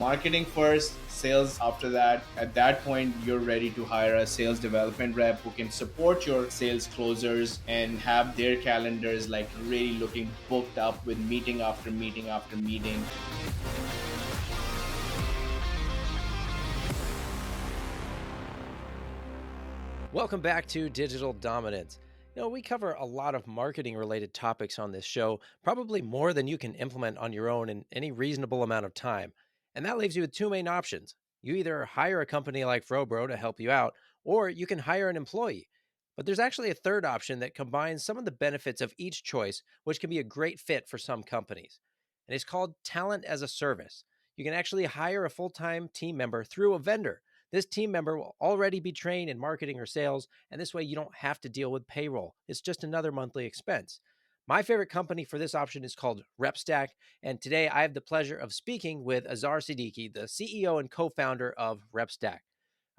Marketing first, sales after that. At that point, you're ready to hire a sales development rep who can support your sales closers and have their calendars like really looking booked up with meeting after meeting after meeting. Welcome back to Digital Dominance. We cover a lot of marketing related topics on this show, probably more than you can implement on your own in any reasonable amount of time. And that leaves you with two main options. You either hire a company like FroBro to help you out, or you can hire an employee. But there's actually a third option that combines some of the benefits of each choice, which can be a great fit for some companies. And it's called talent as a service. You can actually hire a full time team member through a vendor. This team member will already be trained in marketing or sales, and this way you don't have to deal with payroll. It's just another monthly expense. My favorite company for this option is called RepStack, and today I have the pleasure of speaking with Azhar Siddiqui, the CEO and co founder of RepStack.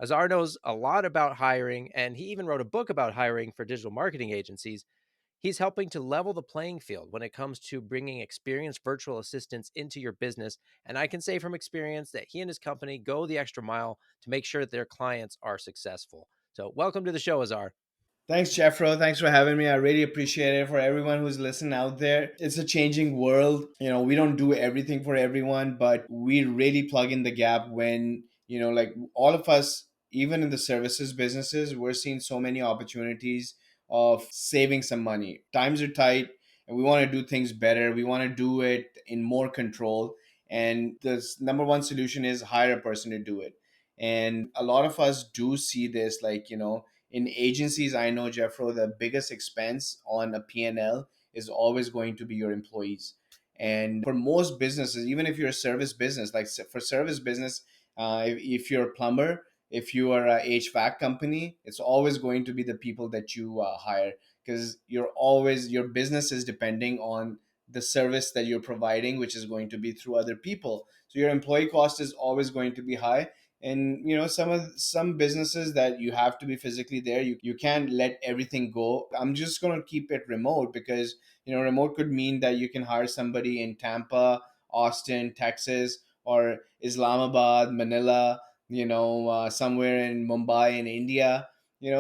Azhar knows a lot about hiring, and he even wrote a book about hiring for digital marketing agencies. He's helping to level the playing field when it comes to bringing experienced virtual assistants into your business. And I can say from experience that he and his company go the extra mile to make sure that their clients are successful. So, welcome to the show, Azhar. Thanks, Jeffro. Thanks for having me. I really appreciate it. For everyone who's listening out there, it's a changing world. We don't do everything for everyone, but we really plug in the gap when, like all of us, even in the services businesses, we're seeing so many opportunities of saving some money. Times are tight and we want to do things better. We want to do it in more control. And the number one solution is hire a person to do it. And a lot of us do see this like, in agencies, I know, Jeffro, the biggest expense on a P&L is always going to be your employees. And for most businesses, even if you're a service business, like for service business, if you're a plumber, if you are a HVAC company, it's always going to be the people that you hire, because your business is depending on the service that you're providing, which is going to be through other people. So your employee cost is always going to be high. And some businesses that you have to be physically there, you can't let everything go. I'm just going to keep it remote, because remote could mean that you can hire somebody in Tampa, Austin, Texas, or Islamabad, Manila, somewhere in Mumbai in India.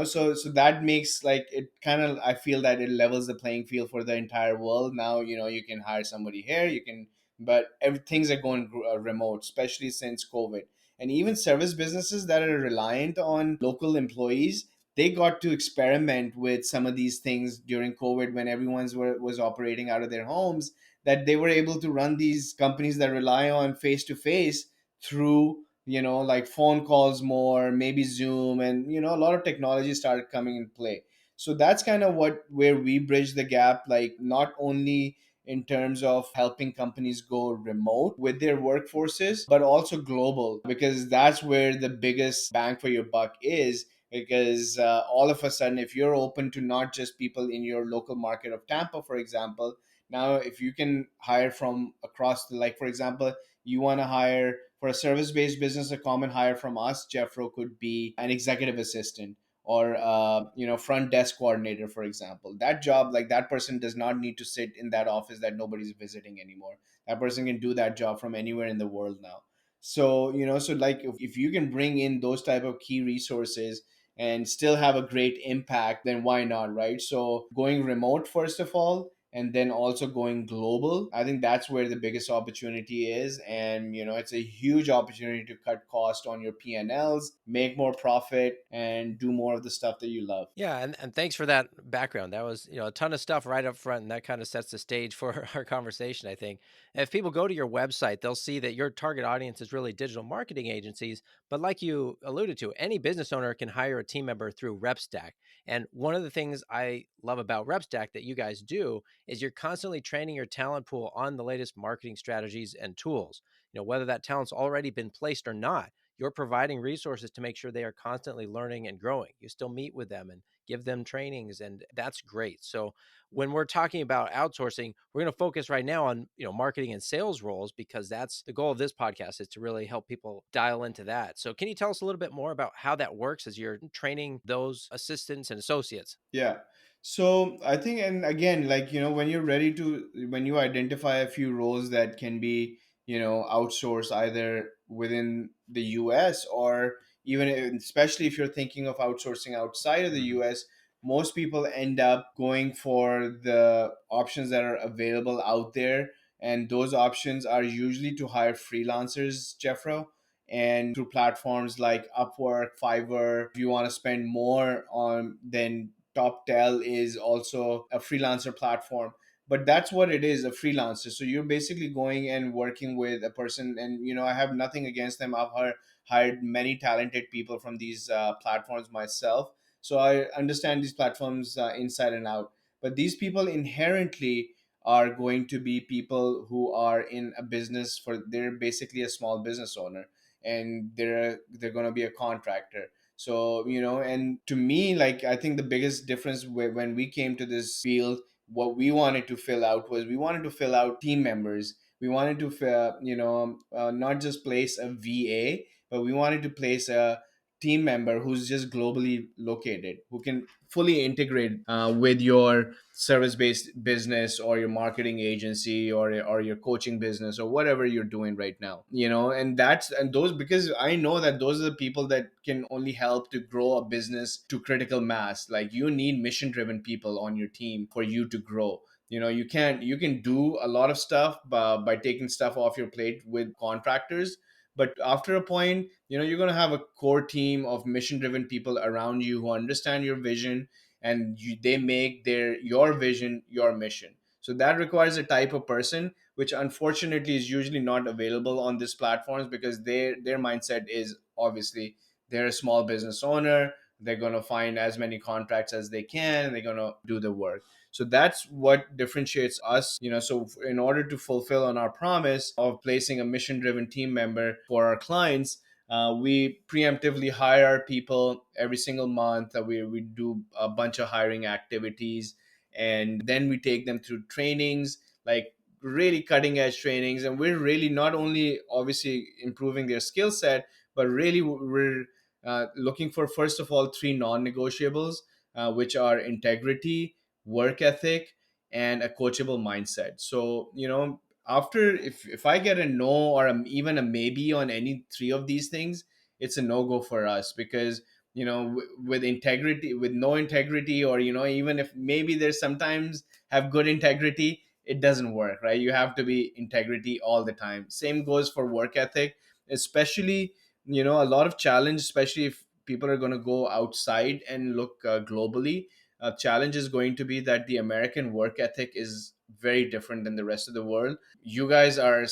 So that makes like it kind of, I feel that it levels the playing field for the entire world. Now you can hire somebody here, you can, but things are going remote, especially since COVID. And even service businesses that are reliant on local employees, they got to experiment with some of these things during COVID, when was operating out of their homes, that they were able to run these companies that rely on face to face through like phone calls more, maybe Zoom, and a lot of technology started coming in play. So that's kind of where we bridge the gap, like not only in terms of helping companies go remote with their workforces, but also global, because that's where the biggest bang for your buck is. Because all of a sudden, if you're open to not just people in your local market of Tampa, for example, now if you can hire from across like for example, you want to hire for a service based business, a common hire from us, Jeffro, could be an executive assistant or front desk coordinator, for example. That job, like that person does not need to sit in that office that nobody's visiting anymore. That person can do that job from anywhere in the world now. So so like if you can bring in those type of key resources and still have a great impact, then why not, right? So going remote first of all, and then also going global, I think that's where the biggest opportunity is. And it's a huge opportunity to cut cost on your P&Ls, make more profit, and do more of the stuff that you love. Yeah, and thanks for that background. That was, a ton of stuff right up front, and that kind of sets the stage for our conversation, I think. If people go to your website, they'll see that your target audience is really digital marketing agencies, but like you alluded to, any business owner can hire a team member through RepStack. And one of the things I love about RepStack that you guys do is you're constantly training your talent pool on the latest marketing strategies and tools. Whether that talent's already been placed or not, you're providing resources to make sure they are constantly learning and growing. You still meet with them and give them trainings, and that's great. So when we're talking about outsourcing, we're going to focus right now on marketing and sales roles, because that's the goal of this podcast, is to really help people dial into that. So can you tell us a little bit more about how that works as you're training those assistants and associates? Yeah. So I think, and again, like, when you identify a few roles that can be, outsourced, either within the US, or even especially if you're thinking of outsourcing outside of the US, most people end up going for the options that are available out there. And those options are usually to hire freelancers, Jeffro, and through platforms like Upwork, Fiverr. If you want to spend more on, then TopTel is also a freelancer platform. But that's what it is, a freelancer. So you're basically going and working with a person, and I have nothing against them. I've hired many talented people from these platforms myself, so I understand these platforms inside and out. But these people inherently are going to be people who are in a business, for they're basically a small business owner, and they're going to be a contractor. So and to me, like, I think the biggest difference when we came to this field, what we wanted to fill out was, we wanted to fill out team members. We wanted to not just place a VA, but we wanted to place a team member who's just globally located, who can fully integrate with your service based business, or your marketing agency, or your coaching business, or whatever you're doing right now. And those, because I know that those are the people that can only help to grow a business to critical mass. Like, you need mission driven people on your team for you to grow. You can do a lot of stuff by taking stuff off your plate with contractors, but after a point, you're going to have a core team of mission driven people around you who understand your vision, and they make your vision your mission. So that requires a type of person which unfortunately is usually not available on these platforms, because their mindset is, obviously, they're a small business owner. They're going to find as many contracts as they can, and they're going to do the work. So that's what differentiates us. So in order to fulfill on our promise of placing a mission driven team member for our clients, we preemptively hire our people every single month. We do a bunch of hiring activities, and then we take them through trainings, like really cutting edge trainings. And we're really not only obviously improving their skill set, but really we're looking for, first of all, three non negotiables, which are integrity, work ethic, and a coachable mindset. So after, if I get a no, or even a maybe on any three of these things, it's a no go for us. Because with integrity, with no integrity, or even if maybe there's sometimes have good integrity, it doesn't work, right? You have to be integrity all the time. Same goes for work ethic, especially a lot of challenge, especially if people are going to go outside and look globally. A challenge is going to be that the American work ethic is very different than the rest of the world. You guys are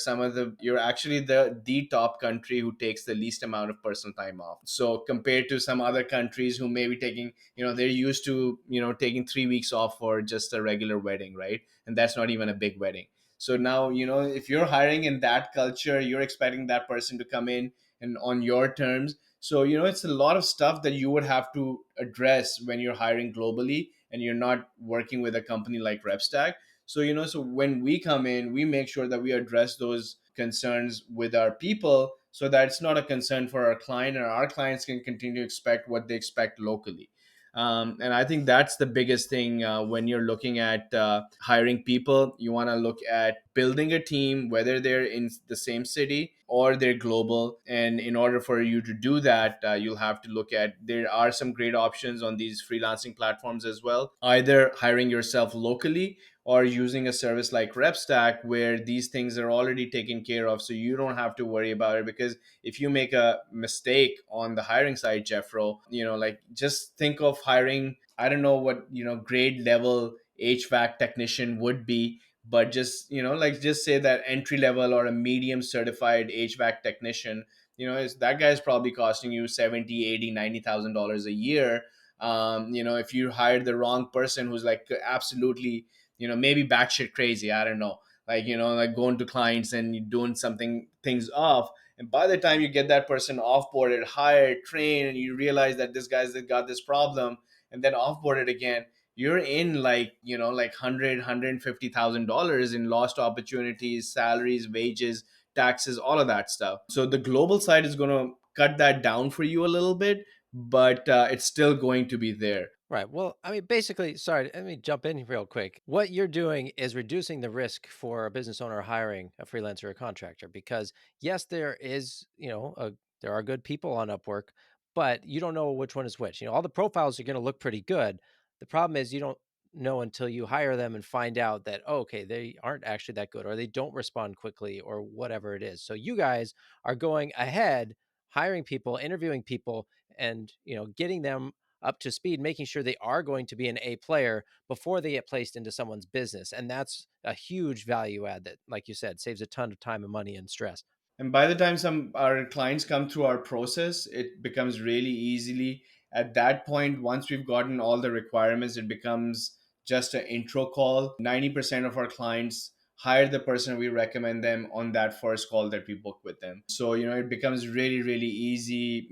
you're actually the top country who takes the least amount of personal time off. So compared to some other countries who may be taking, they're used to, taking 3 weeks off for just a regular wedding, right? And that's not even a big wedding. So now, if you're hiring in that culture, you're expecting that person to come in and on your terms. So, it's a lot of stuff that you would have to address when you're hiring globally and you're not working with a company like RepStack. So, so when we come in, we make sure that we address those concerns with our people, so that it's not a concern for our client, and our clients can continue to expect what they expect locally. And I think that's the biggest thing when you're looking at hiring people. You want to look at building a team, whether they're in the same city or they're global. And in order for you to do that, you'll have to look at, there are some great options on these freelancing platforms as well, either hiring yourself locally or using a service like RepStack, where these things are already taken care of, so you don't have to worry about it. Because if you make a mistake on the hiring side, Jeffro, like, just think of hiring, I don't know what, grade level HVAC technician would be, but just, like, just say that entry level or a medium certified HVAC technician, that guy is probably costing you 70, 80, $90,000 a year. If you hired the wrong person who's like absolutely, maybe batshit crazy, I don't know, like, like going to clients and doing something things off. And by the time you get that person offboarded, hired, trained, and you realize that this guy's got this problem, and then offboarded again, you're in, like, like 150,000 dollars in lost opportunities, salaries, wages, taxes, all of that stuff. So the global side is going to cut that down for you a little bit, but it's still going to be there. Right. Well, I mean, basically, sorry, let me jump in real quick. What you're doing is reducing the risk for a business owner hiring a freelancer or contractor because, yes, there is, there are good people on Upwork, but you don't know which one is which. All the profiles are going to look pretty good. The problem is you don't know until you hire them and find out that, oh, okay, they aren't actually that good or they don't respond quickly or whatever it is. So you guys are going ahead, hiring people, interviewing people, and, getting them up to speed, making sure they are going to be an A player before they get placed into someone's business. And that's a huge value add that, like you said, saves a ton of time and money and stress. And by the time some our clients come through our process, it becomes really easily at that point. Once we've gotten all the requirements, it becomes just an intro call. 90% of our clients hire the person we recommend them on that first call that we book with them. So it becomes really really easy.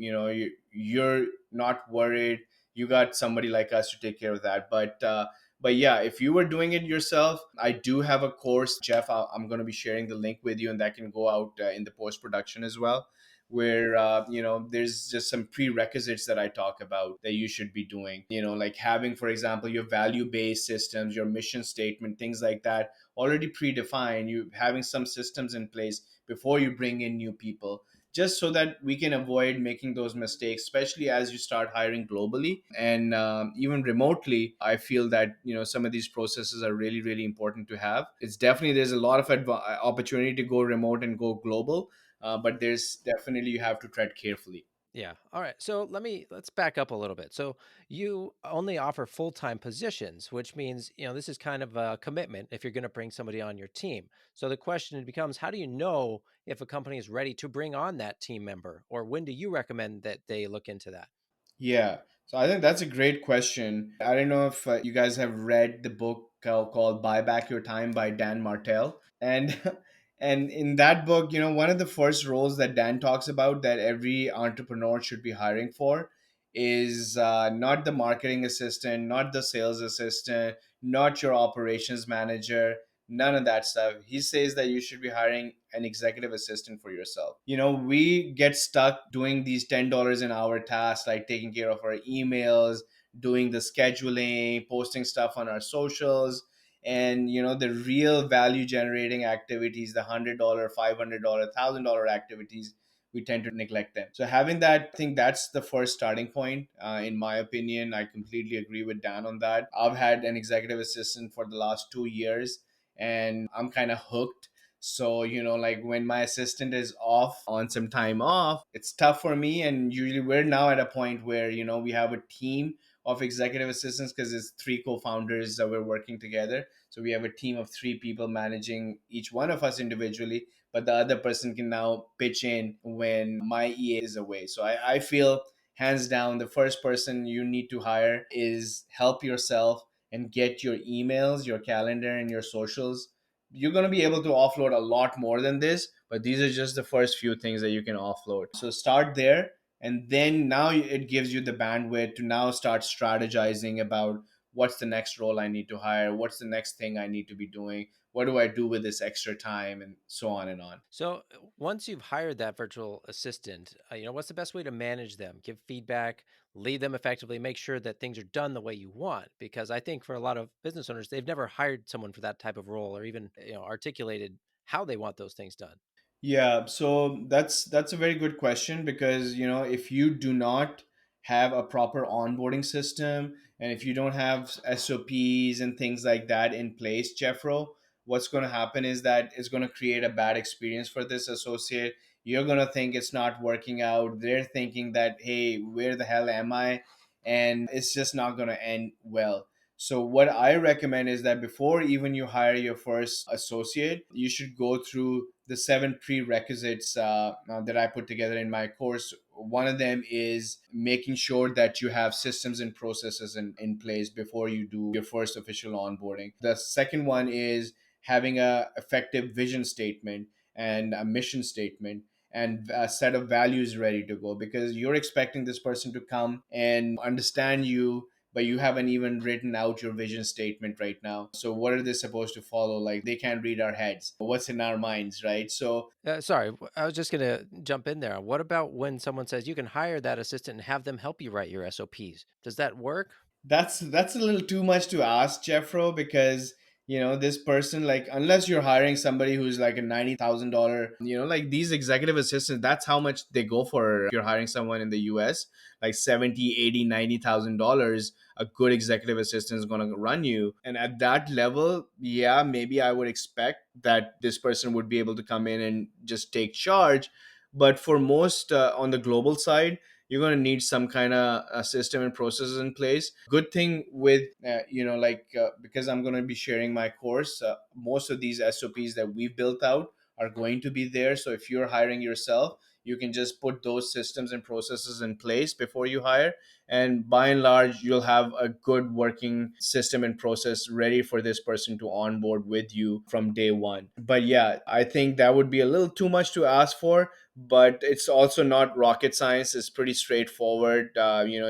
You're not worried. You got somebody like us to take care of that. But yeah, if you were doing it yourself, I do have a course, Jeff. I'm going to be sharing the link with you, and that can go out in the post production as well. Where there's just some prerequisites that I talk about that you should be doing. Like having, for example, your value based systems, your mission statement, things like that, already predefined. You having some systems in place before you bring in new people, just so that we can avoid making those mistakes, especially as you start hiring globally and even remotely. I feel that some of these processes are really really important to have. It's definitely, there's a lot of opportunity to go remote and go global, but there's definitely, you have to tread carefully. Yeah. All right. So let's back up a little bit. So you only offer full-time positions, which means, this is kind of a commitment if you're going to bring somebody on your team. So the question becomes, how do you know if a company is ready to bring on that team member, or when do you recommend that they look into that? Yeah. So I think that's a great question. I don't know if you guys have read the book called Buy Back Your Time by Dan Martell. And and in that book, one of the first roles that Dan talks about that every entrepreneur should be hiring for is not the marketing assistant, not the sales assistant, not your operations manager, none of that stuff. He says that you should be hiring an executive assistant for yourself. We get stuck doing these $10 an hour tasks, like taking care of our emails, doing the scheduling, posting stuff on our socials. And the real value generating activities, the $100, $500, $1,000 activities, we tend to neglect them. So having that, I think that's the first starting point. In my opinion, I completely agree with Dan on that. I've had an executive assistant for the last 2 years, and I'm kind of hooked. So like when my assistant is off on some time off, it's tough for me. And usually we're now at a point where we have a team of executive assistants, because it's three co-founders that we're working together. So we have a team of three people managing each one of us individually, but the other person can now pitch in when my EA is away. So I feel hands down the first person you need to hire is help yourself and get your emails, your calendar, and your socials. You're going to be able to offload a lot more than this, but these are just the first few things that you can offload. So start there, and then now it gives you the bandwidth to now start strategizing about what's the next role I need to hire, what's the next thing I need to be doing, what do I do with this extra time, and so on and on. So once you've hired that virtual assistant, what's the best way to manage them? Give feedback, lead them effectively, make sure that things are done the way you want. Because I think for a lot of business owners, they've never hired someone for that type of role or even articulated how they want those things done. Yeah, so that's a very good question, because if you do not have a proper onboarding system, and if you don't have SOPs and things like that in place, Jeffro, what's going to happen is that it's going to create a bad experience for this associate. You're going to think it's not working out. They're thinking that, hey, where the hell am I? And it's just not going to end well. So what I recommend is that before even you hire your first associate, you should go through the 7 prerequisites that I put together in my course. One of them is making sure that you have systems and processes in place before you do your first official onboarding. The second one is having a effective vision statement and a mission statement and a set of values ready to go, because you're expecting this person to come and understand you, but you haven't even written out your vision statement right now. So what are they supposed to follow? Like, they can't read our heads, what's in our minds, right? So Sorry, I was just going to jump in there. What about when someone says you can hire that assistant and have them help you write your SOPs? Does that work? That's a little too much to ask, Jeffro, because this person, like, unless you're hiring somebody who's like a $90,000, like these executive assistants, that's how much they go for. If you're hiring someone in the US, like 70, 80, $90,000, a good executive assistant is going to run you. And at that level, yeah, maybe I would expect that this person would be able to come in and just take charge. But for most on the global side, you're going to need some kind of system and processes in place. Good thing with because I'm going to be sharing my course, most of these SOPs that we've built out are going to be there. So if you're hiring yourself, you can just put those systems and processes in place before you hire, and by and large you'll have a good working system and process ready for this person to onboard with you from day one. But yeah, I think that would be a little too much to ask for, but it's also not rocket science. It's pretty straightforward.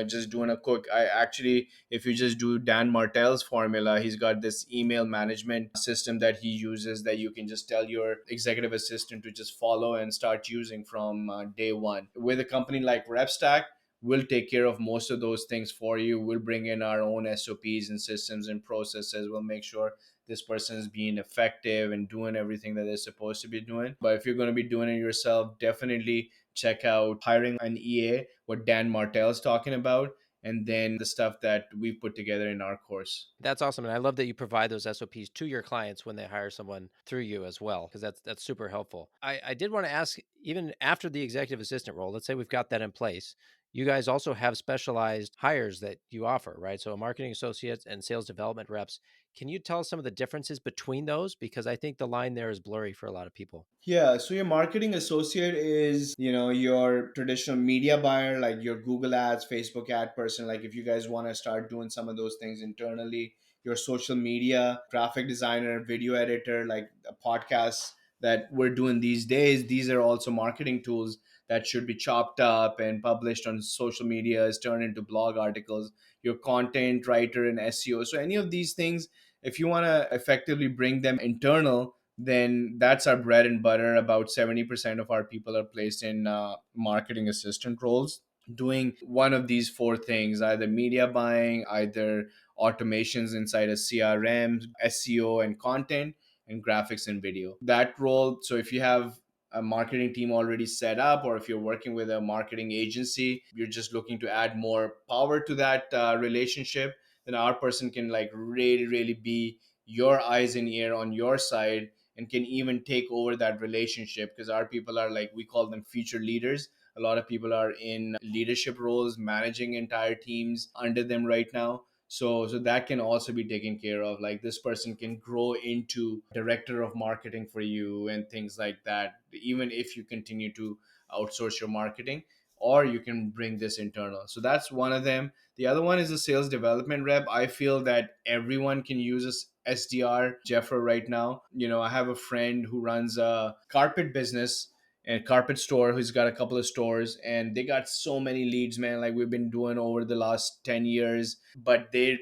Just doing a quick, I actually, if you just do Dan Martell's formula, he's got this email management system that he uses that you can just tell your executive assistant to just follow and start using from day one. With a company like RepStack, we'll take care of most of those things for you. We'll bring in our own SOPs and systems and processes. We'll make sure this person is being effective and doing everything that they're supposed to be doing. But if you're going to be doing it yourself, definitely check out hiring an EA, what Dan Martell is talking about, and then the stuff that we've put together in our course. That's awesome, and I love that you provide those SOPs to your clients when they hire someone through you as well, because that's super helpful. I did want to ask, even after the executive assistant role, let's say we've got that in place, you guys also have specialized hires that you offer, right? So marketing associates and sales development reps. Can you tell us some of the differences between those? Because I think the line there is blurry for a lot of people. Yeah, so your marketing associate is, your traditional media buyer, like your Google ads, Facebook ad person. Like if you guys want to start doing some of those things internally, your social media, graphic designer, video editor, like a podcast that we're doing these days, these are also marketing tools that should be chopped up and published on social medias, turned into blog articles, your content writer and SEO. So any of these things, if you want to effectively bring them internal, then that's our bread and butter. About 70% of our people are placed in marketing assistant roles, doing one of these four things: either media buying, either automations inside a CRM, SEO and content, and graphics and video. That role, so if you have a marketing team already set up, or if you're working with a marketing agency, you're just looking to add more power to that relationship, then our person can like really, really be your eyes and ear on your side, and can even take over that relationship, because our people are, like, we call them feature leaders. A lot of people are in leadership roles, managing entire teams under them right now. So that can also be taken care of. Like this person can grow into director of marketing for you and things like that, even if you continue to outsource your marketing, or you can bring this internal. So that's one of them. The other one is a sales development rep. I feel that everyone can use a SDR, Jeffro, right now. I have a friend who runs a carpet business and carpet store, who's got a couple of stores, and they got so many leads, man. Like we've been doing over the last 10 years. But the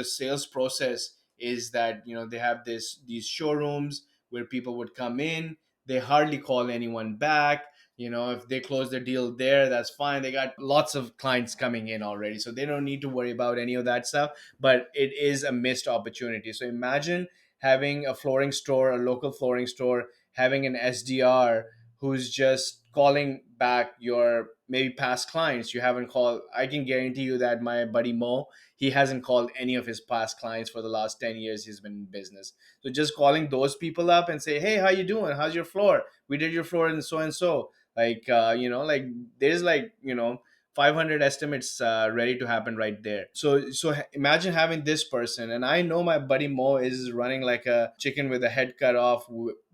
sales process is that, they have these showrooms where people would come in. They hardly call anyone back. If they close their deal there, that's fine. They got lots of clients coming in already, so they don't need to worry about any of that stuff. But it is a missed opportunity. So imagine having a flooring store, a local flooring store, having an SDR who's just calling back your maybe past clients you haven't called. I can guarantee you that my buddy Mo, he hasn't called any of his past clients for the last 10 years he's been in business. So just calling those people up and say, hey, how you doing? How's your floor? We did your floor in so and so. Like there's 500 estimates ready to happen right there. So imagine having this person, and I know my buddy Mo is running like a chicken with a head cut off,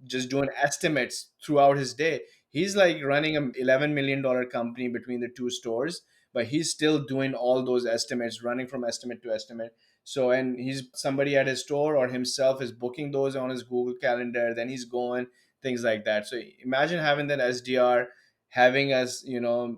just doing estimates throughout his day. He's like running a $11 million company between the two stores, but he's still doing all those estimates, running from estimate to estimate. So, and he's somebody at his store or himself is booking those on his Google Calendar, then he's going, things like that. So imagine having that SDR, having us,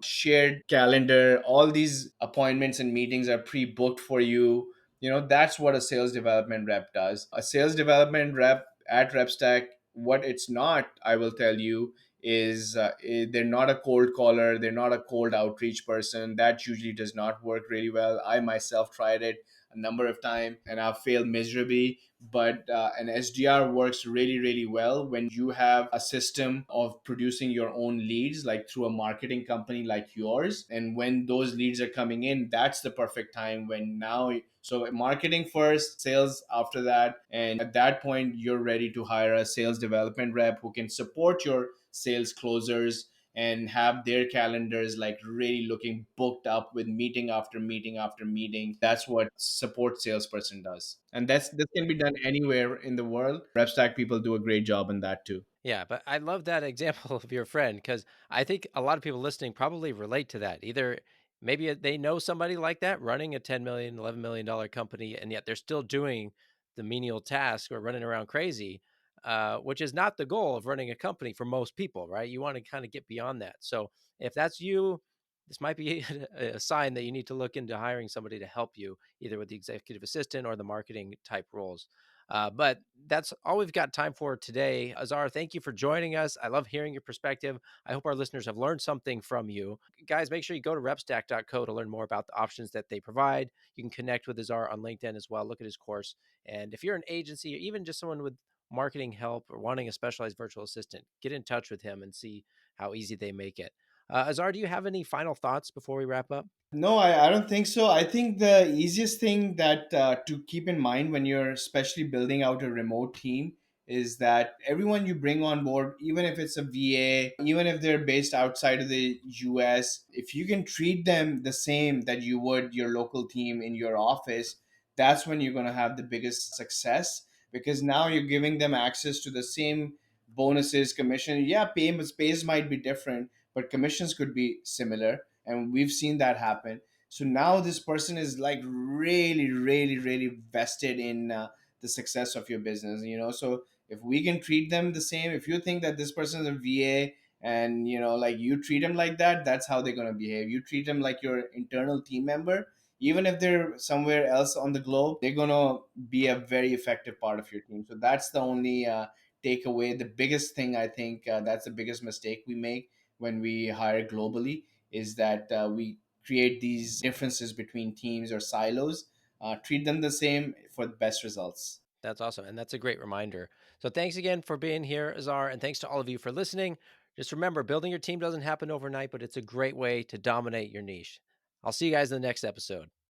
shared calendar. All these appointments and meetings are pre-booked for you. That's what a sales development rep does. A sales development rep at RepStack, what it's not, I will tell you, is they're not a cold caller. They're not a cold outreach person. That usually does not work really well. I myself tried it. a number of times and I've failed miserably. But an SDR works really, really well when you have a system of producing your own leads, like through a marketing company like yours. And when those leads are coming in, that's the perfect time when now. So marketing first, sales after that. And at that point, you're ready to hire a sales development rep who can support your sales closers and have their calendars like really looking booked up with meeting after meeting after meeting. That's what support salesperson does. And this can be done anywhere in the world. RepStack people do a great job in that too. Yeah, but I love that example of your friend because I think a lot of people listening probably relate to that. Either maybe they know somebody like that running a 10 million, $11 million company, and yet they're still doing the menial task or running around crazy, which is not the goal of running a company for most people, right? You want to kind of get beyond that. So if that's you, this might be a sign that you need to look into hiring somebody to help you, either with the executive assistant or the marketing type roles. But that's all we've got time for today. Azhar, thank you for joining us. I love hearing your perspective. I hope our listeners have learned something from you. Guys, make sure you go to repstack.co to learn more about the options that they provide. You can connect with Azhar on LinkedIn as well. Look at his course. And if you're an agency or even just someone with marketing help or wanting a specialized virtual assistant, get in touch with him and see how easy they make it. Azhar, do you have any final thoughts before we wrap up? No, I don't think so. I think the easiest thing that to keep in mind when you're especially building out a remote team is that everyone you bring on board, even if it's a VA, even if they're based outside of the US, if you can treat them the same that you would your local team in your office, that's when you're going to have the biggest success because now you're giving them access to the same bonuses, commission. Yeah, pays might be different, but commissions could be similar, and we've seen that happen. So now this person is like really, really, really vested in the success of your business, so if we can treat them the same, if you think that this person is a VA and like you treat them like that, that's how they're going to behave. You treat them like your internal team member, even if they're somewhere else on the globe, they're going to be a very effective part of your team. So that's the only takeaway. The biggest thing, I think, that's the biggest mistake we make when we hire globally, is that we create these differences between teams or silos. Treat them the same for the best results. That's awesome. And that's a great reminder. So thanks again for being here, Azhar. And thanks to all of you for listening. Just remember, building your team doesn't happen overnight, but it's a great way to dominate your niche. I'll see you guys in the next episode.